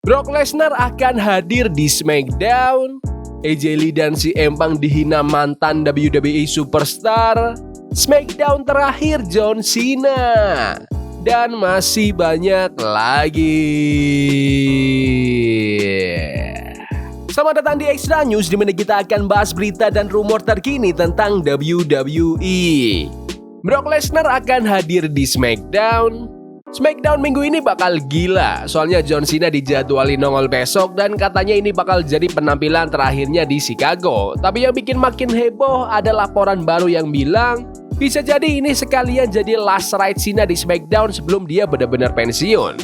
Brock Lesnar akan hadir di SmackDown. AJ Lee dan CM Punk dihina mantan WWE Superstar. SmackDown terakhir John Cena. Dan masih banyak lagi. Selamat datang di Extra News, di mana kita akan bahas berita dan rumor terkini tentang WWE. Brock Lesnar akan hadir di SmackDown. SmackDown minggu ini bakal gila, soalnya John Cena dijadwalin nongol besok dan katanya ini bakal jadi penampilan terakhirnya di Chicago. Tapi yang bikin makin heboh ada laporan baru yang bilang bisa jadi ini sekalian jadi last ride Cena di SmackDown sebelum dia benar-benar pensiun.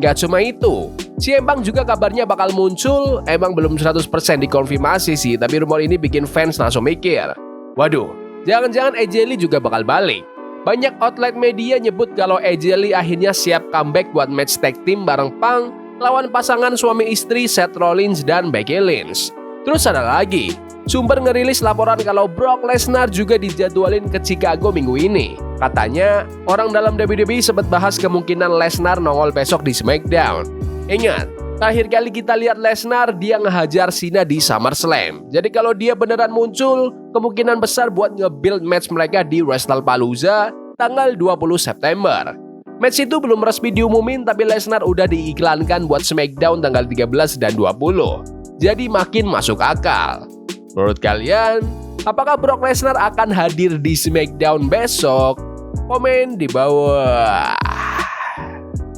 Gak cuma itu, CM Punk juga kabarnya bakal muncul. Emang belum 100% dikonfirmasi sih, tapi rumor ini bikin fans langsung mikir, waduh, jangan-jangan AJ Lee juga bakal balik. Banyak outlet media nyebut kalau AJ Lee akhirnya siap comeback buat match tag team bareng Punk lawan pasangan suami istri Seth Rollins dan Becky Lynch. Terus ada lagi, sumber ngerilis laporan kalau Brock Lesnar juga dijadwalin ke Chicago minggu ini. Katanya, orang dalam WWE sempat bahas kemungkinan Lesnar nongol besok di SmackDown. Ingat, terakhir kali kita lihat Lesnar, dia ngehajar Cena di SummerSlam. Jadi kalau dia beneran muncul, kemungkinan besar buat nge-build match mereka di WrestlePalooza tanggal 20 September. Match itu belum resmi diumumin, tapi Lesnar udah diiklankan buat SmackDown tanggal 13 dan 20. Jadi makin masuk akal. Menurut kalian, apakah Brock Lesnar akan hadir di SmackDown besok? Komen di bawah.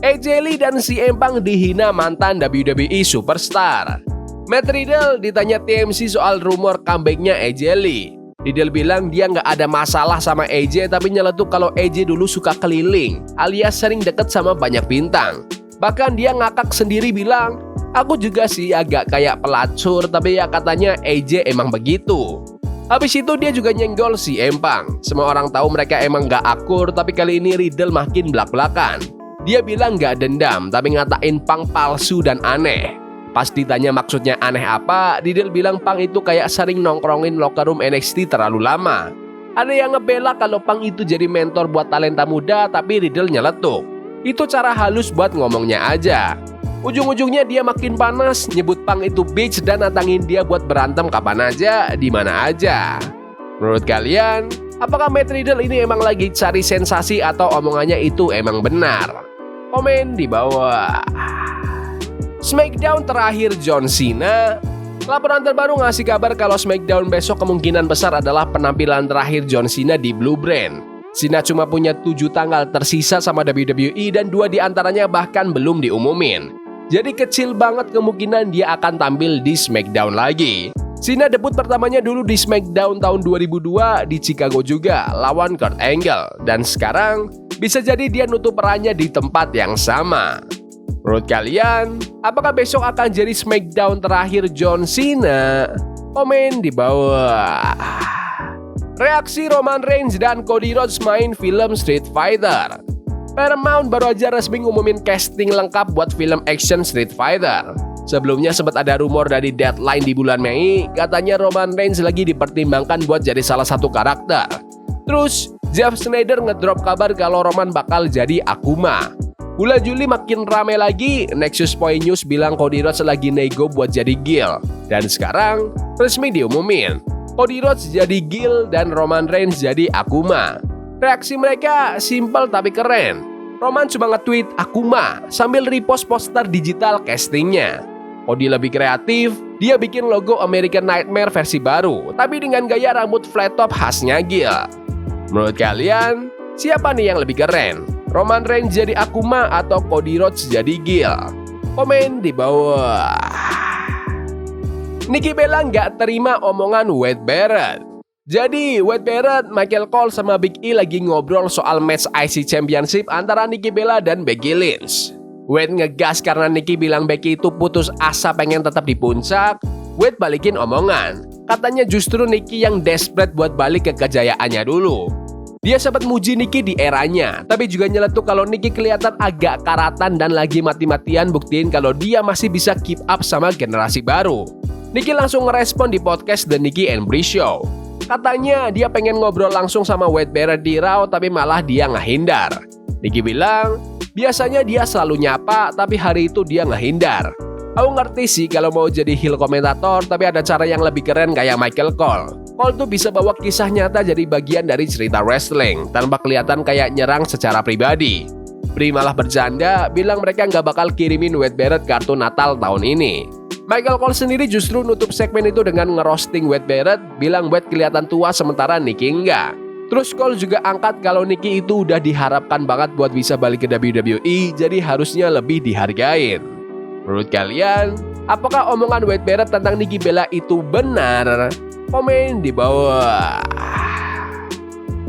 AJ Lee dan CM Punk dihina mantan WWE Superstar. Matt Riddle ditanya TMZ soal rumor comebacknya AJ Lee. Riddle bilang dia nggak ada masalah sama AJ, tapi nyeletuk kalau AJ dulu suka keliling, alias sering deket sama banyak bintang. Bahkan dia ngakak sendiri bilang, aku juga sih agak kayak pelacur, tapi ya katanya AJ emang begitu. Habis itu dia juga nyenggol CM Punk. Semua orang tahu mereka emang nggak akur, tapi kali ini Riddle makin belak-belakan. Dia bilang nggak dendam, tapi ngatain Punk palsu dan aneh. Pas ditanya maksudnya aneh apa, Riddle bilang Punk itu kayak sering nongkrongin locker room NXT terlalu lama. Ada yang ngebela kalau Punk itu jadi mentor buat talenta muda, tapi Riddle nyeletuk. Itu cara halus buat ngomongnya aja. Ujung-ujungnya dia makin panas, nyebut Punk itu bitch dan nantangin dia buat berantem kapan aja, di mana aja. Menurut kalian, apakah Matt Riddle ini emang lagi cari sensasi atau omongannya itu emang benar? Komen di bawah. SmackDown terakhir John Cena. Laporan terbaru ngasih kabar kalau SmackDown besok kemungkinan besar adalah penampilan terakhir John Cena di Blue Brand. Cena cuma punya 7 tanggal tersisa sama WWE dan 2 diantaranya bahkan belum diumumin. Jadi kecil banget kemungkinan dia akan tampil di SmackDown lagi. Cena debut pertamanya dulu di SmackDown tahun 2002 di Chicago juga lawan Kurt Angle. Dan sekarang bisa jadi dia nutup perannya di tempat yang sama. Menurut kalian, apakah besok akan jadi SmackDown terakhir John Cena? Komen di bawah. Reaksi Roman Reigns dan Cody Rhodes main film Street Fighter. Paramount baru aja resmi ngumumin casting lengkap buat film action Street Fighter. Sebelumnya sempat ada rumor dari Deadline di bulan Mei, katanya Roman Reigns lagi dipertimbangkan buat jadi salah satu karakter. Terus, Jeff Sneider ngedrop kabar kalau Roman bakal jadi Akuma. Bulan Juli makin rame lagi, Nexus Point News bilang Cody Rhodes lagi nego buat jadi Gil. Dan sekarang, resmi diumumin. Cody Rhodes jadi Gil dan Roman Reigns jadi Akuma. Reaksi mereka simpel tapi keren. Roman cuma nge-tweet Akuma sambil repost poster digital castingnya. Cody lebih kreatif, dia bikin logo American Nightmare versi baru, tapi dengan gaya rambut flat top khasnya Gil. Menurut kalian, siapa nih yang lebih keren? Roman Reigns jadi Akuma atau Cody Rhodes jadi Gil? Komen di bawah. Nikki Bella nggak terima omongan Wade Barrett. Jadi, Wade Barrett, Michael Cole sama Big E lagi ngobrol soal match IC Championship antara Nikki Bella dan Becky Lynch. Wade ngegas karena Nikki bilang Becky itu putus asa pengen tetap di puncak. Wade balikin omongan. Katanya justru Nikki yang desperate buat balik ke kejayaannya dulu. Dia sempat muji Nikki di eranya, tapi juga nyeletuk kalau Nikki kelihatan agak karatan dan lagi mati-matian buktiin kalau dia masih bisa keep up sama generasi baru. Nikki langsung ngerespon di podcast The Nikki and Brie Show. Katanya dia pengen ngobrol langsung sama Wade Barrett di Raw, tapi malah dia ngehindar. Nikki bilang, biasanya dia selalu nyapa, tapi hari itu dia ngehindar. Aku ngerti sih kalau mau jadi heel komentator, tapi ada cara yang lebih keren kayak Michael Cole. Cole tuh bisa bawa kisah nyata jadi bagian dari cerita wrestling, tanpa kelihatan kayak nyerang secara pribadi. Brie malah bercanda, bilang mereka nggak bakal kirimin Wade Barrett kartu Natal tahun ini. Michael Cole sendiri justru nutup segmen itu dengan ngerosting Wade Barrett, bilang Wade kelihatan tua sementara Nikki enggak. Terus Cole juga angkat kalau Nikki itu udah diharapkan banget buat bisa balik ke WWE, jadi harusnya lebih dihargain. Menurut kalian, apakah omongan Wade Barrett tentang Nikki Bella itu benar? Komen di bawah.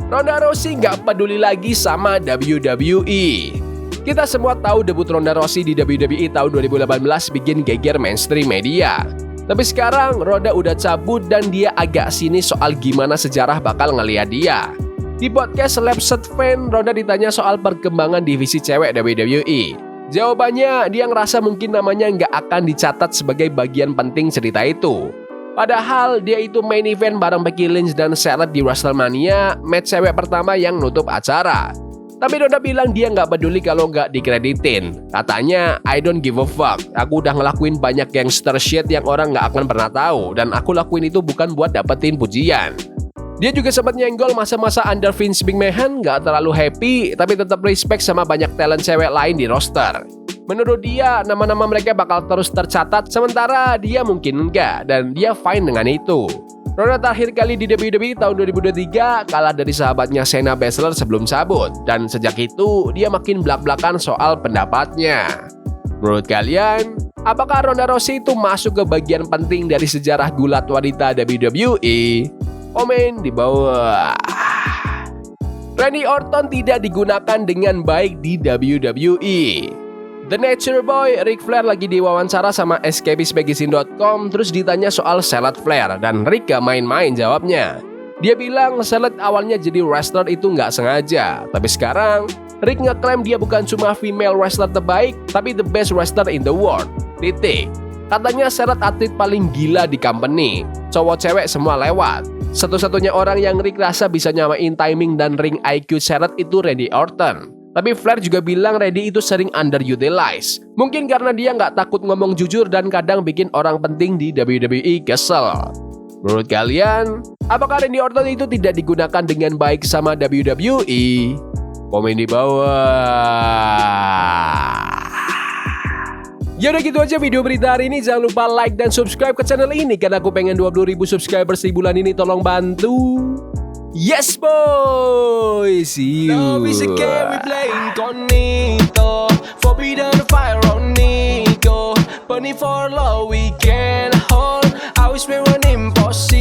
Ronda Rousey nggak peduli lagi sama WWE. Kita semua tahu debut Ronda Rousey di WWE tahun 2018 bikin geger mainstream media. Tapi sekarang Ronda udah cabut dan dia agak sinis soal gimana sejarah bakal ngeliat dia. Di podcast Slapshot Fan, Ronda ditanya soal perkembangan divisi cewek WWE. Jawabannya, dia ngerasa mungkin namanya nggak akan dicatat sebagai bagian penting cerita itu. Padahal dia itu main event bareng Becky Lynch dan Charlotte di WrestleMania, match cewek pertama yang nutup acara. Tapi Ronda bilang dia nggak peduli kalau nggak dikreditin. Katanya, I don't give a fuck. Aku udah ngelakuin banyak gangster shit yang orang nggak akan pernah tahu, dan aku lakuin itu bukan buat dapetin pujian. Dia juga sempat nyenggol masa-masa under Vince McMahon, nggak terlalu happy, tapi tetap respect sama banyak talent cewek lain di roster. Menurut dia, nama-nama mereka bakal terus tercatat, sementara dia mungkin enggak, dan dia fine dengan itu. Ronda terakhir kali di WWE tahun 2023 kalah dari sahabatnya Shayna Baszler sebelum cabut, dan sejak itu dia makin blak-blakan soal pendapatnya. Menurut kalian, apakah Ronda Rousey itu masuk ke bagian penting dari sejarah gulat wanita WWE? Komen di bawah. Randy Orton tidak digunakan dengan baik di WWE. The Nature Boy Ric Flair lagi diwawancara sama escapistmagazine.com, terus ditanya soal Charlotte Flair, dan Ric gak main-main jawabnya. Dia bilang Charlotte awalnya jadi wrestler itu nggak sengaja, tapi sekarang Ric ngeklaim dia bukan cuma female wrestler terbaik, tapi the best wrestler in the world. Titik. Katanya Charlotte atlet paling gila di company. Cowok cewek semua lewat. Satu-satunya orang yang Ric rasa bisa nyamain timing dan ring IQ Charlotte itu Randy Orton. Tapi Flair juga bilang Randy itu sering underutilized. Mungkin karena dia nggak takut ngomong jujur dan kadang bikin orang penting di WWE kesel. Menurut kalian, apakah Randy Orton itu tidak digunakan dengan baik sama WWE? Komen di bawah. Ya udah gitu aja video berita hari ini. Jangan lupa like dan subscribe ke channel ini karena aku pengen 20.000 subscribers di bulan ini. Tolong bantu. Yes boy. See you. Love is a game we play incognito. Forbidden fire on Nico. Bunny for love we can hold. I wish we were impossible.